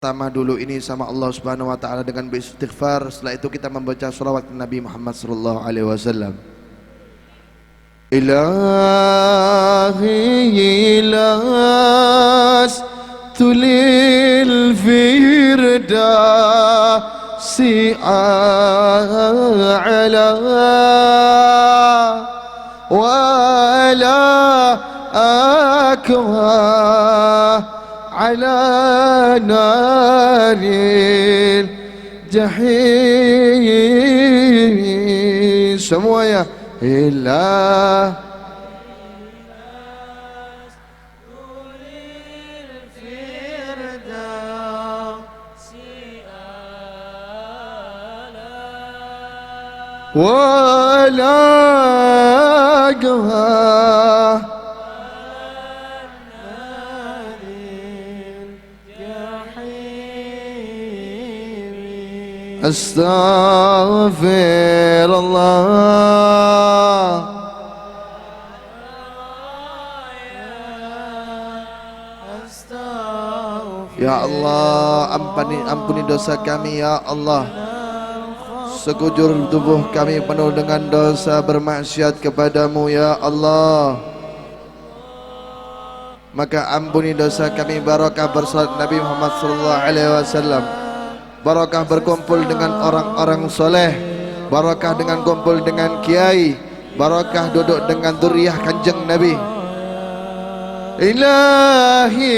Pertama dulu ini sama Allah Subhanahu wa taala dengan beristighfar. Setelah itu kita membaca shalawat Nabi Muhammad sallallahu alaihi wasallam. Ilahi las tulil firdausi a'la wa la akwa على نار الجحيم semua ya ilah ولا قهر أستغفر الله Ya Allah, ampuni dosa kami ya Allah. Sekujur tubuh kami penuh dengan dosa bermaksiat kepadamu ya Allah. Maka ampuni dosa kami, barakah bersalat Nabi Muhammad sallallahu alaihi wasallam. Barakah berkumpul dengan orang-orang soleh, barakah dengan kumpul dengan kiai, barakah duduk dengan zuriyah kanjeng Nabi. Ilahi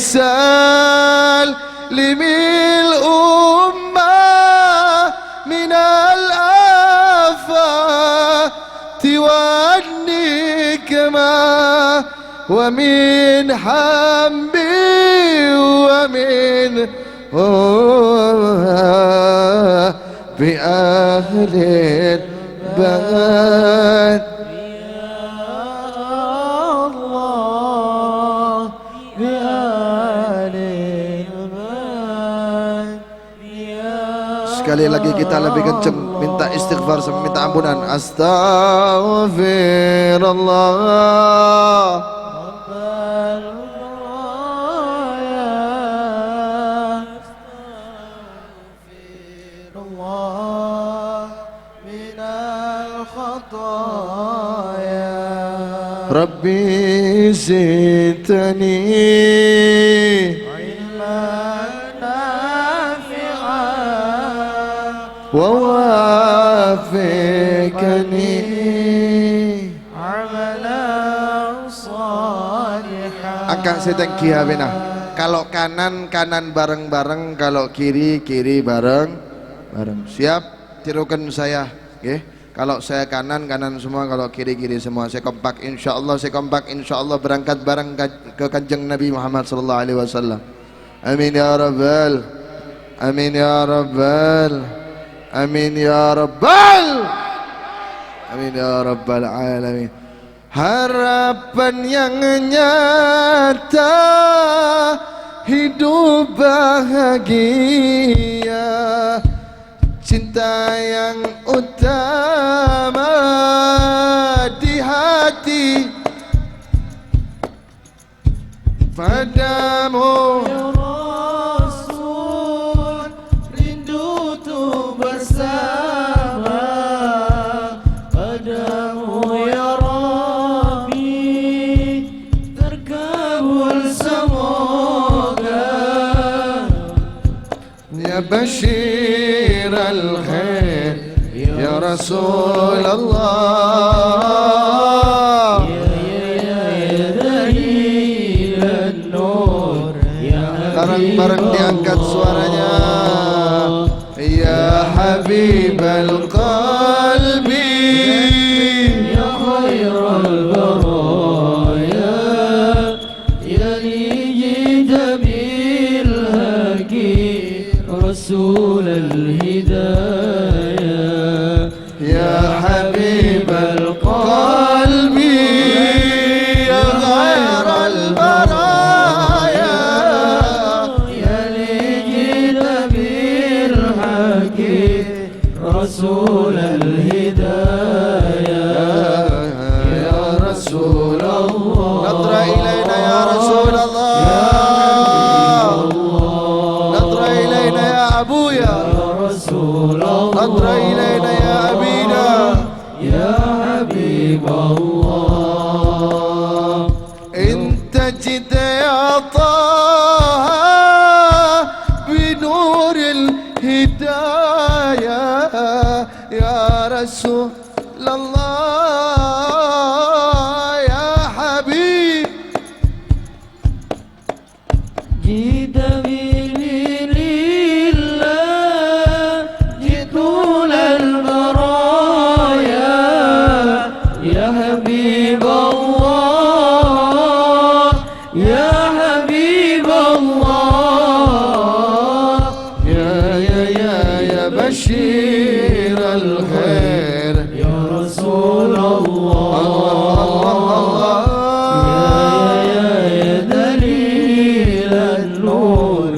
sal limil ummah minal afati wan nikmah wa min hambi wa min بأهل البلد يا الله بأهل البلد. Sekali lagi kita lebih kencang minta istighfar sama minta ampunan. Astaghfirullah. Rabbi zidni ilman nafi'an wa wafiqni amalan salihan. Angkat seteng kia bena. Kalau kanan bareng-bareng, kalau kiri bareng. Siap? Tirukan saya, okay? Kalau saya kanan semua, kalau kiri semua. Saya kompak insyaallah, berangkat bareng ke kanjeng Nabi Muhammad sallallahu alaihi wasallam. Amin ya rabbal, amin ya rabbal, amin ya rabbal, amin ya rabbal alamin. Harapan yang nyata, hidup bahagia, cinta yang utama di hati padamu ya Rasul, rindu tuh bersama padamu ya Rabbi, terkabul semoga ya Bashir al-khair ya Rasulullah, ya Dalilan Nur, bareng-bareng diangkat suaranya, ya Habibal Qalbi, ya Khairul Baraya, ya Nijida bil Haqi Rasul al-Hidayah, ya Habib al-Qalbi, ya Khair al-Baraya, ya Lijina bil-Haqi Rasul al-Hidayah, ya Rasul Allah. Nadra ilayna ya Rasul Allah. أبويا رسول الله أطرى إلينا يا أبينا يا حبيب الله انت جد يا طه بنور الهداية يا رسول الله يا حبيب جئت بذل الله جئت للبرايا يا حبيب الله يا حبيب الله يا بشير الخير يا رسول الله يا دليل النور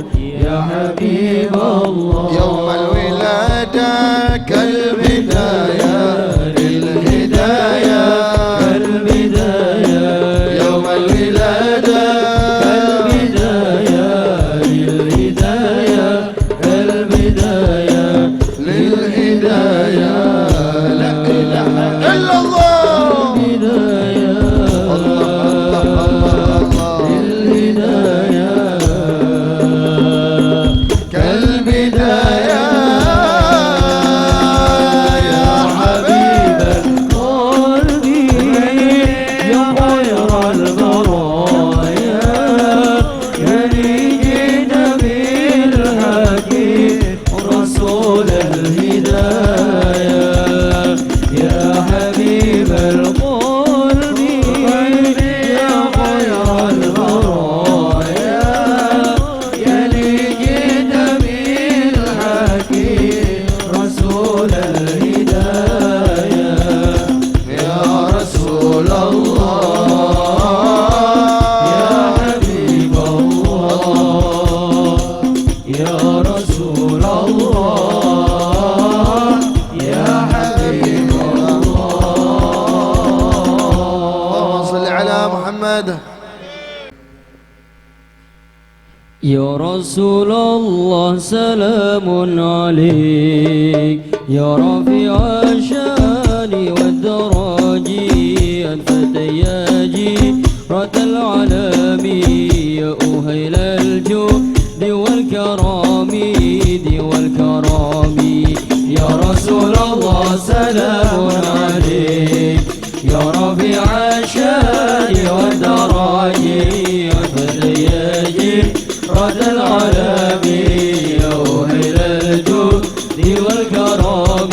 يا حبيب الله يوم الولادة كالبداية للهداية البداية يوم الولادة البداية للهداية البداية للهداية لا إله إلا الله البداية للهداية كالبداية يا حبيب القلب يا خير البرايا يا نجد بالحكيم رسول الهداية يا حبيب القلب يا خير البرايا يا نجد بالحكيم رسول الهداية يا رسول الله يا حبيب الله يا رسول الله يا حبيب اللهم الله صل على محمد يا رسول الله سلام عليك يا رفيع الشان والدرج أنت تياجي رد العالم يا أهيل الجود والكرام والكرام يا رسول الله سلام عليك يا رفيع الشان والدرج أنت تياجي رد العالم يا أهل الجود والكرام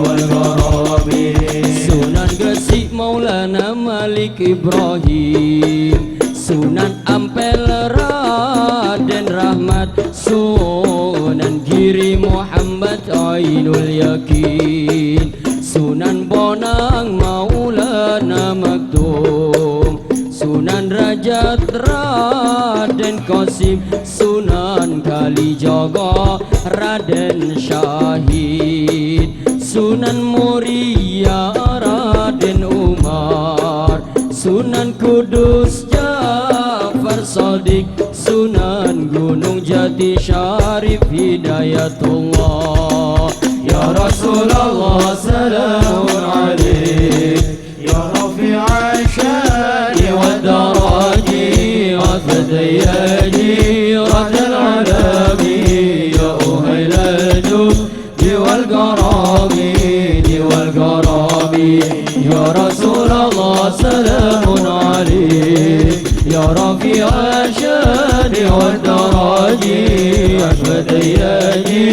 والكرام Sunan Gresik Maulana Malik Ibrahim Sunan Ampel Raden Rahmat Sunan Giri Muhammad Ainul Yakin Sunan Bonang Maulana Maktum Sunan Rajat Raden Qasim Sunan Kalijaga Raden Syahid Sunan Muria Raden Umar Sunan Kudus Jafar Sadiq Sunan Gunung Jati Syarif Hidayatullah Ya Rasulullah salamun alaik Ya Rafi'a Syari wa daraji wa fadayaji Radal alami Ya Uhayla Judi wal garami wal garami Ya Rasulullah salamun alaik Ya Rafi'a Syari wa daraji wa fadayaji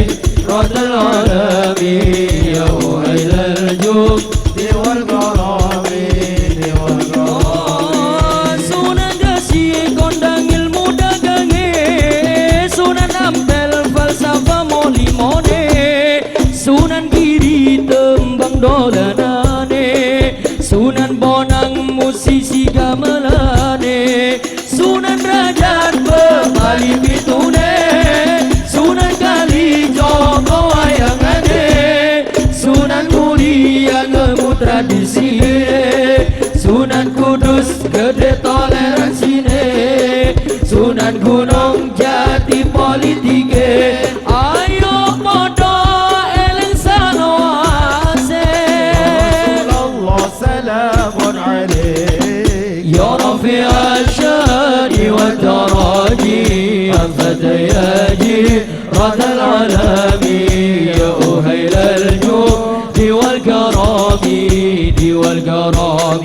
Radal alami Ya Uhayla Judi wal garami Sunan Gresik kondang ilmu dagange Sunan Ampel falsafah molimone Sunan Giri tembang dolanane Sunan Bonang musisi gamelane Sunan Rajat pemali pitune Sunan Kalijaga wayangane Sunan Muria ilmu tradisine Sunan Kudus gede toleransi Sunan Gunung Jati politike يا جيرة العالم يا أهيل الجود والكرم والكرم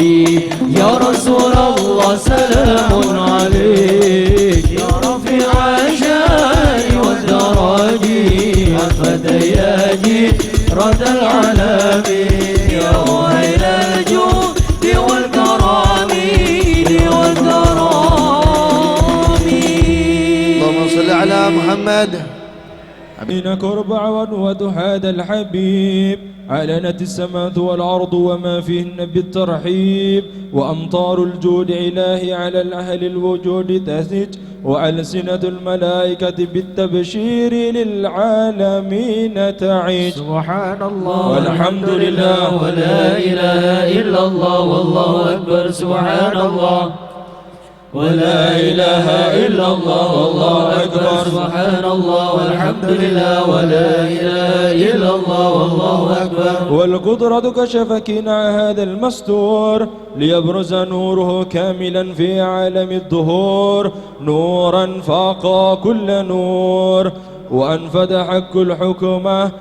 يا رسول الله سلام عليك يا رفيع الشان والدرج أحمد يا جيرة العالم يا أهيل الجود والكرم والكرم. اللهم صل على محمد. إنك أربع ونوة هذا الحبيب علنت السماء والأرض وما فيهن بالترحيب وأمطار الجود إلهي على الأهل الوجود تسج وألسنة الملائكة بالتبشير للعالمين تعيش. سبحان الله والحمد لله ولا إله إلا الله والله أكبر. سبحان الله ولا إله إلا الله والله أكبر. سبحان الله والحمد لله ولا إله إلا الله والله أكبر. والقدرة كشف كنع هذا المستور ليبرز نوره كاملا في عالم الظهور نورا فاق كل نور وأنفذ حق الحكمة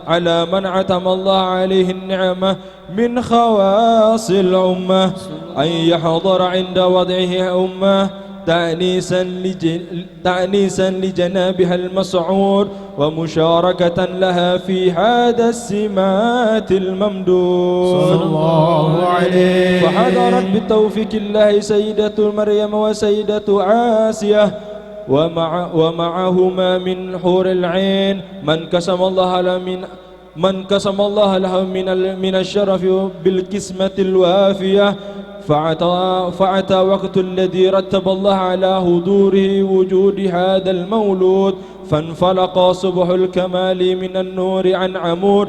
على من عتم الله عليه النعمة من خواص الأمة أن يحضر عند وضعه أمة تأنيسا لجنابها المسعود ومشاركة لها في هذا السمات الممدود صلى الله عليه. فحضرت بتوفيق الله سيدة مريم وسيدة آسية ومعهما من حور العين من قسم الله له من الشرف بالقسمة الوافية فأتى وقت الذي رتب الله على حضوره وجود هذا المولود فانفلق صبح الكمال من النور عن عمود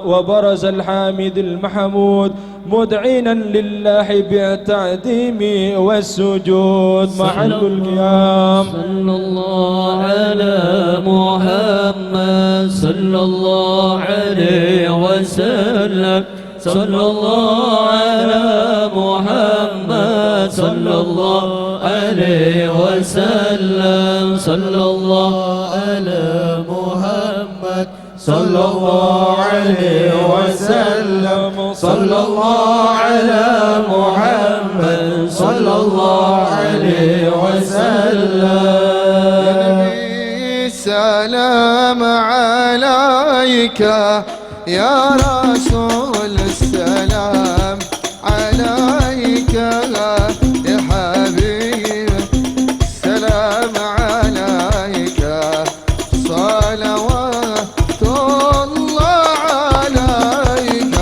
وبرز الحامد المحمود مدعنا لله بالتعظيم والسجود محل القيام. صلى الله على محمد صلى الله عليه وسلم صلى الله على محمد صلى الله عليه وسلم صلى الله على محمد صلى الله عليه وسلم صلى الله على محمد صلى الله عليه وسلم. السلام عليك يا رسول السلام عليك يا حبيب السلام عليك صلوات الله عليك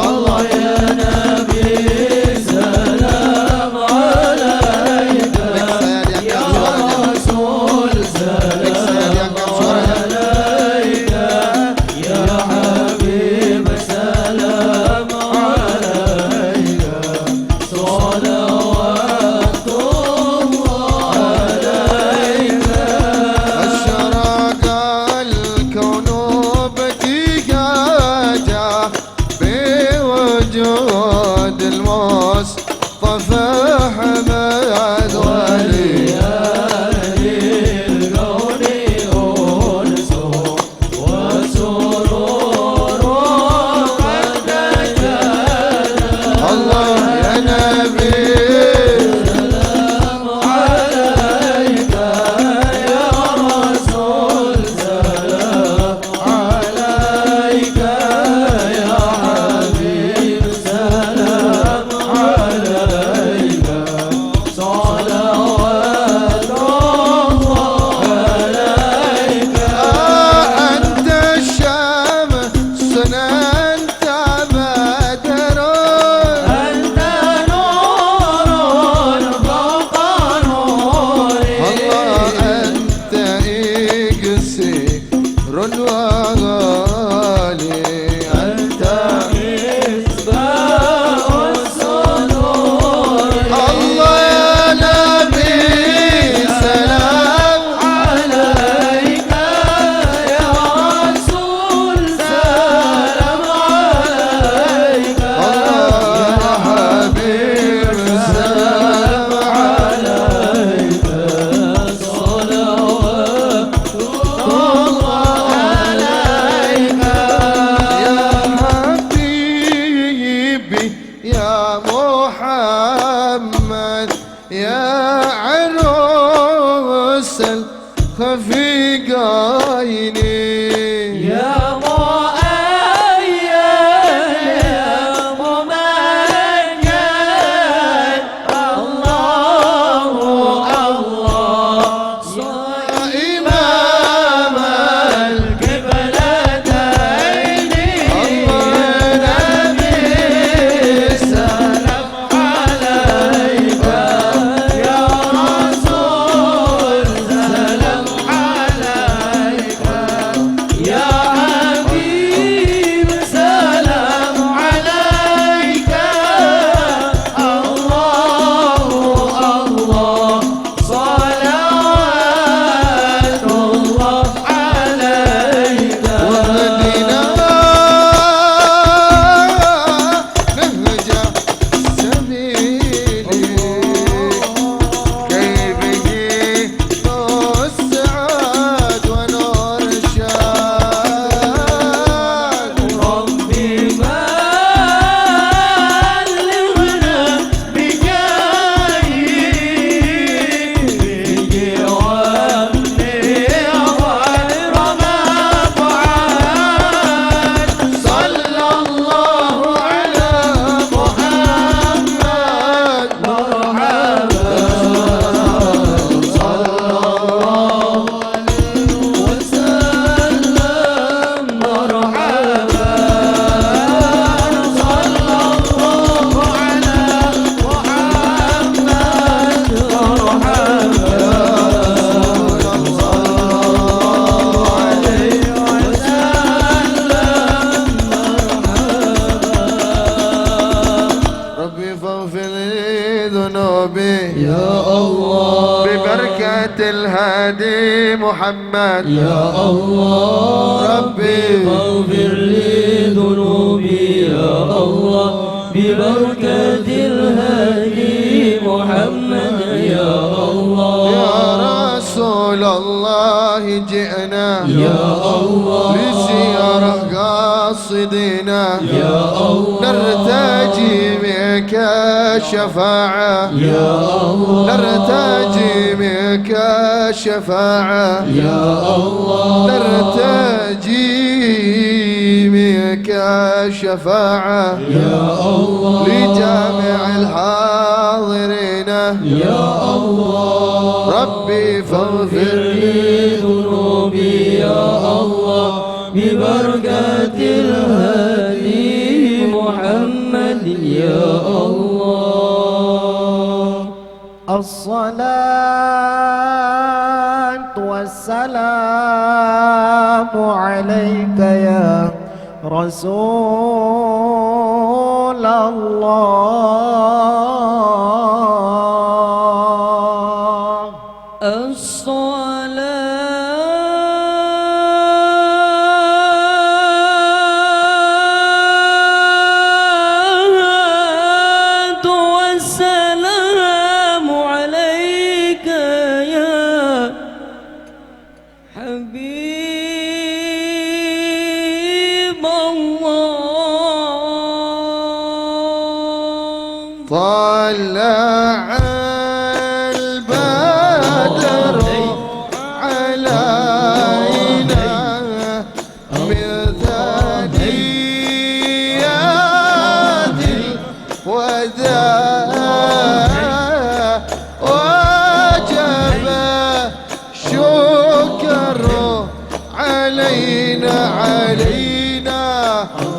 الله يا نبي سلام عليك يا رسول سلام عليك يا حبيب سلام خفيق عيني يا مؤيد يا ممجد الله الله إمام القبلتين الله نبي سلام عليك يا رسول سلام عليك يا حبيب سلام عليك الله الله صلوات الله عليك وهدنا نهج سبيلي كي به السعاد ونور الشاد ربي بلغنا بجاهي بجوابني غير مبعاد صلى الله على محمد مرحبا صلى الله وسلم مرحبا صلى الله على محمد ربي فاغفر لي ذنوبي يا الله ببركة الهادي محمد يا الله ربي فاغفر لي ذنوبي يا الله ببركة الهادي محمد يا الله يا رسول الله جئنا يا الله لزيارة قاصدنا يا الله نرتجي منك الشفاعة يا الله نرتجي منك الشفاعة يا الله نرتجي منك الشفاعة يا الله لجامع الحاضرين يا الله ربي فاغفر لي ذنوبي يا الله ببركة الهادي محمد يا الله الصلاة والسلام عليك يا رسول الله الصلاة والسلام عليك يا حبيب الله طلع البدر علينا من ثنيات الوداع وجب شكر علينا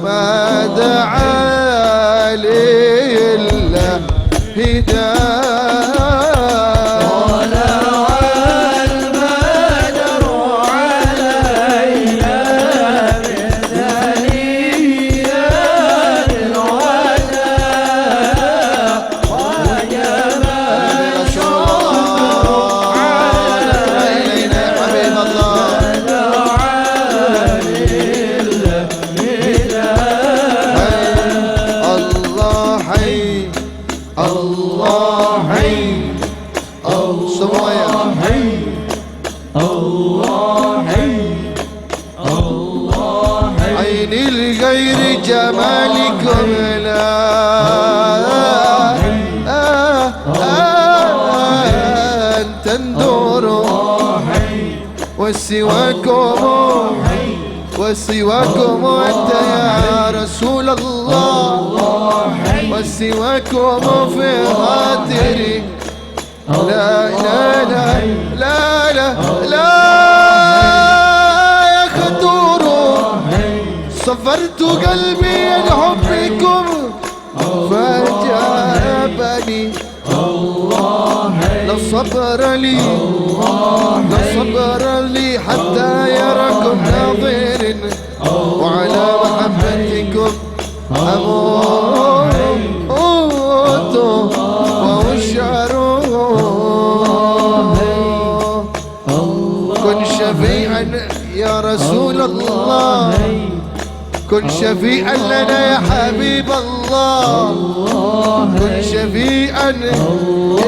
ما دعا لله هداية عيني لغير جمالكم لا أن تندور وسواكم أنت يا رسول الله وسواكم في خاطري لا لا لا لا لا لا يا خطور صفرت قلبي لحبكم فأجابني لا صبر لي لا صبر لي حتى يراكم ناظر وعلى محبتكم أموت وأشعر كن شفيعا يا رسول الله كن شفيعا لنا يا حبيب الله كن شفيعا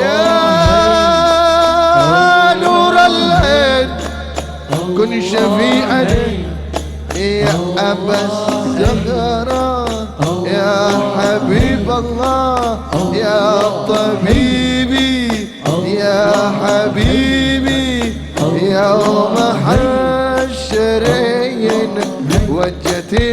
يا نور العين كن شفيعا يا أبا الزهراء يا حبيب الله يا طبيبي يا حبيبي يوم حشرين وجهتي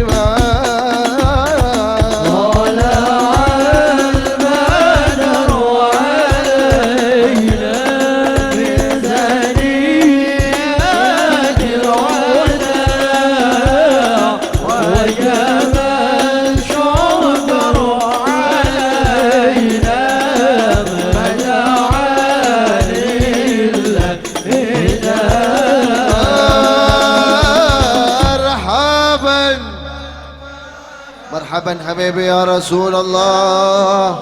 Marhaban Habibi ya Rasulullah.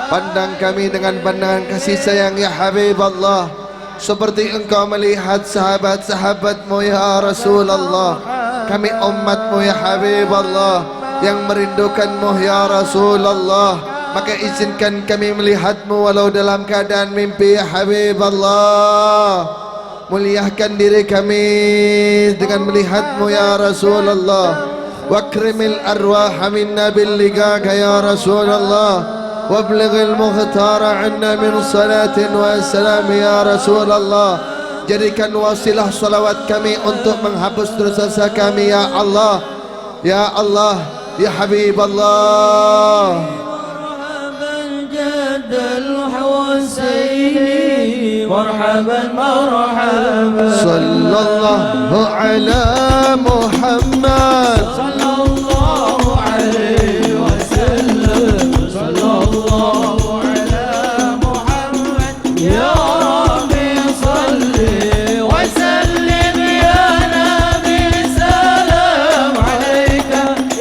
Pandang kami dengan pandangan kasih sayang ya Habib Allah, seperti engkau melihat sahabat-sahabatmu ya Rasulullah. Kami umatmu ya Habib Allah, yang merindukanmu ya Rasulullah. Maka izinkan kami melihatmu walau dalam keadaan mimpi ya Habib Allah. Muliakan diri kami dengan melihatmu ya Rasulullah. واكرم الأرواح منا باللقاك يا رسول الله وابلغ المختار عنا من صلاة وسلام يا رسول الله. Jadikan wasilah salawat kami untuk menghapus dosa kami ya Allah, ya Allah, ya Habib Allah. مرحبا مرحبا صلى الله على محمد صلى الله عليه وسلم صلى الله على محمد يا ربي صل وسلم يا نبي سلام عليك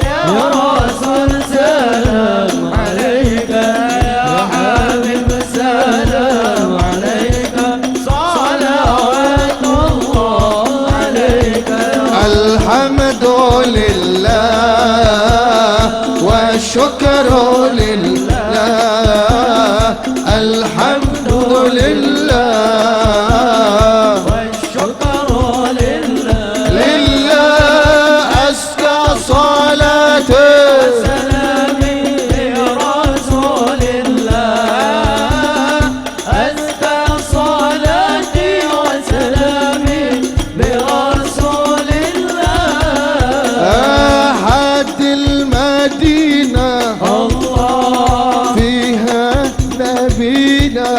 يا رسول سلام عليك يا حبيب سلام عليك صلوات الله عليك الحمد لله والشكر لله الحمد لله والشكر لله لله أزكى صلاته سلامي لرسول الله أزكى صلاتي وسلامي برسول الله أحد المدينة الله فيها نبينا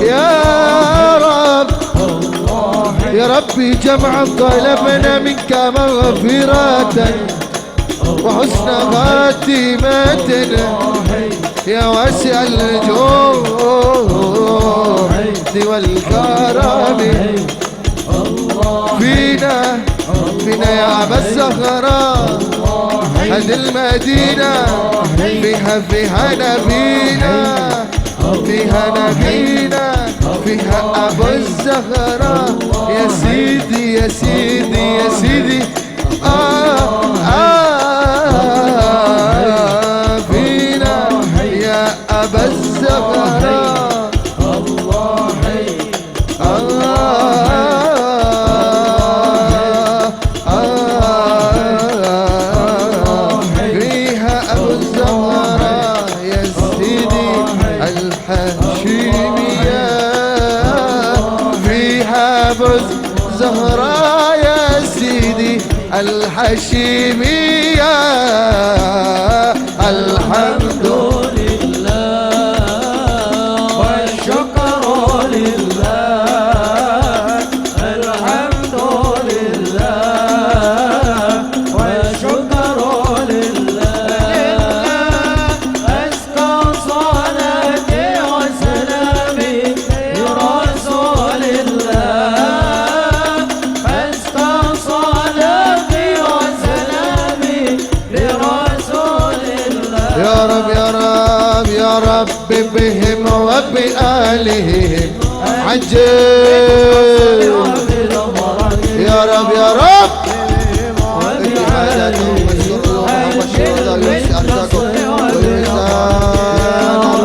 يا رب يا ربي جمعا طلبنا منك مغفرة وحسن خاتمة يا واسع الجود والكرم فينا يا أبا الزهراء هذه المدينة فيها نبينا فيها نبينا فيها أبو الزهراء يا سيدي يا سيدي يا سيدي فينا يا أبا الزهراء الله الهاشمية الحمد بهم وبآلهم عجل يا رب يا رب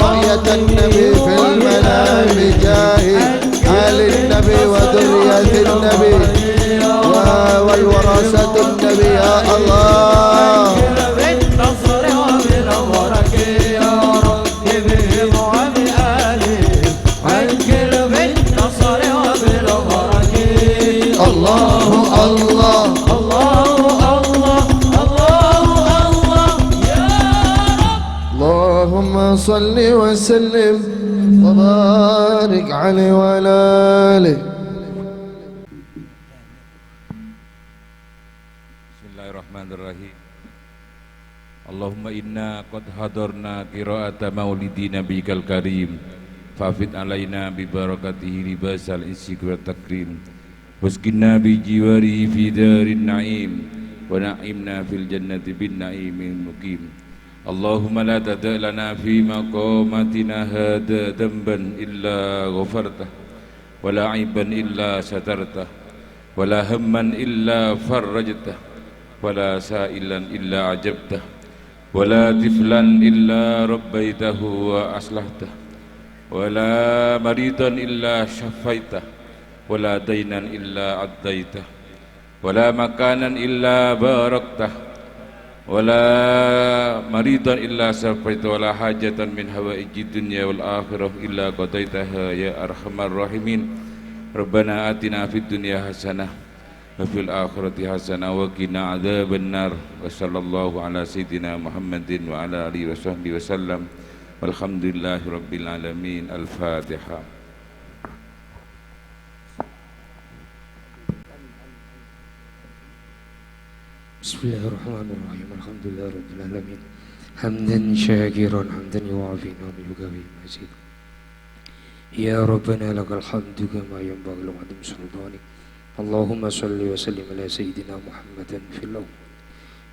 رؤية النبي في المنام بجاه آل النبي وذرية النبي والوراثة النبي يا الله الله الله الله الله الله الله يا رب اللهم صل وسلم وبارك عليه وعلى آله. Bismillahirrahmanirrahim. Allahumma inna qad hadarna qira'ata maulidi nabiyikal karim fafid alaina bi barakatihi libasal insi wa takrim waskinna bi jiwarihi fi darin na'im wa na'imna fil jannati bin na'imil muqim. Allahumma la tada' lana fi maqamatina hada damban illa ghafartah wa la aiban illa satartah wa la hamman illa farrajtah wa la sa'ilan illa ajabtah wa la tiflan illa rabbaitahu wa aslahtah wa la maridan illa syafaitah wala dainan illa addaitah wala makanan illa baraktah wala maridan illa safaitah wala hajatan min hawaiji dunya wal akhirah illa qadaitaha ya arhamar rahimin. Rabbana atina fid dunya hasanah wa fil akhirati hasanah wa qina adzabannar wa sallallahu ala sayyidina Muhammadin wa ala alihi wa sahbihi wasallam walhamdulillahi rabbil alamin. Al-Fatihah. Bismillahirrahmanirrahim. Alhamdulillah rabbil alamin. Hamdan syakiran hamdan yuwafi ni'mahu yukawi mazid. Ya Rabbana lakal hamdu kama yanbaghi li 'azimi sultanik. Allahumma salli wa sallim ala sayyidina Muhammadan fil awwal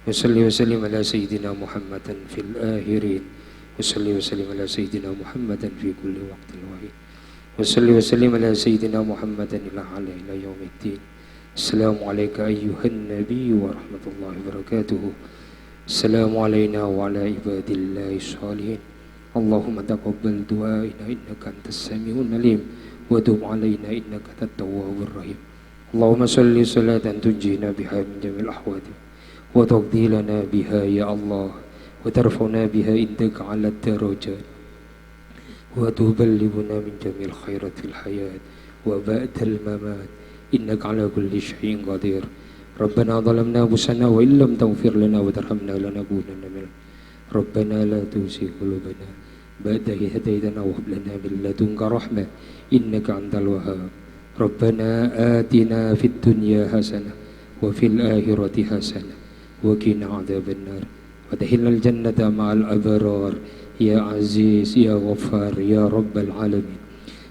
wa salli wa sallim ala sayyidina Muhammadan fil akhirin wa salli wa sallim ala sayyidina Muhammadan fi kulli waqtin wahid wa salli wa sallim ala sayyidina Muhammadan ila yaumiddin. Assalamualaikum ayyuhan nabi wa rahmatullahi wa barakatuh. Assalamu alayna wa ala ibadillahi shalihin. Allahumma taqabbal du'aina innaka antas sami'un alim wa tub alayna innaka antat tawwabur rahim. Allahumma salli salatan tunjina biha min jamil ahwati wa taqdi lana biha ya Allah wa tarfa'na biha indaka 'ala darajat wa tuballighuna min jamil khairat fil hayat wa ba'dal mamat innaka ala kulli syai'in qadir. Rabbana zalamna anfusana wa illam taghfir lana wa tarhamna lanakunanna minal. Rabbana la tuzigh qulubana ba'da idh hadaytana wa hab lana min ladunka rahmah innaka antal wahhab. Rabbana atina fid dunya hasanah wa fil akhirati hasanah wa qina adzabannar wa adkhilnal jannata ma'al abrar ya aziz ya ghaffar ya rabbal alamin.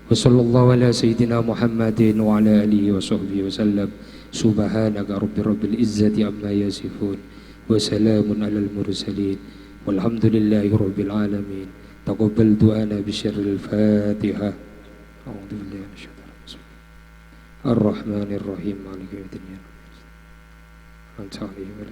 Wa sallallahu ala sayyidina Muhammadin wa ala alihi wa sahbihi wa sallam. Subhanaka rabbil izzati amma yasifun wa salamun alal mursalin walhamdulillahi rabbil alamin. Taqabbal du'ana bi syarril Fatihah. A'udzu billahi minasyaitonir rajim. Ar-Rahmanir Rahim. Maliki yaumiddin. Anta 'alaihi wa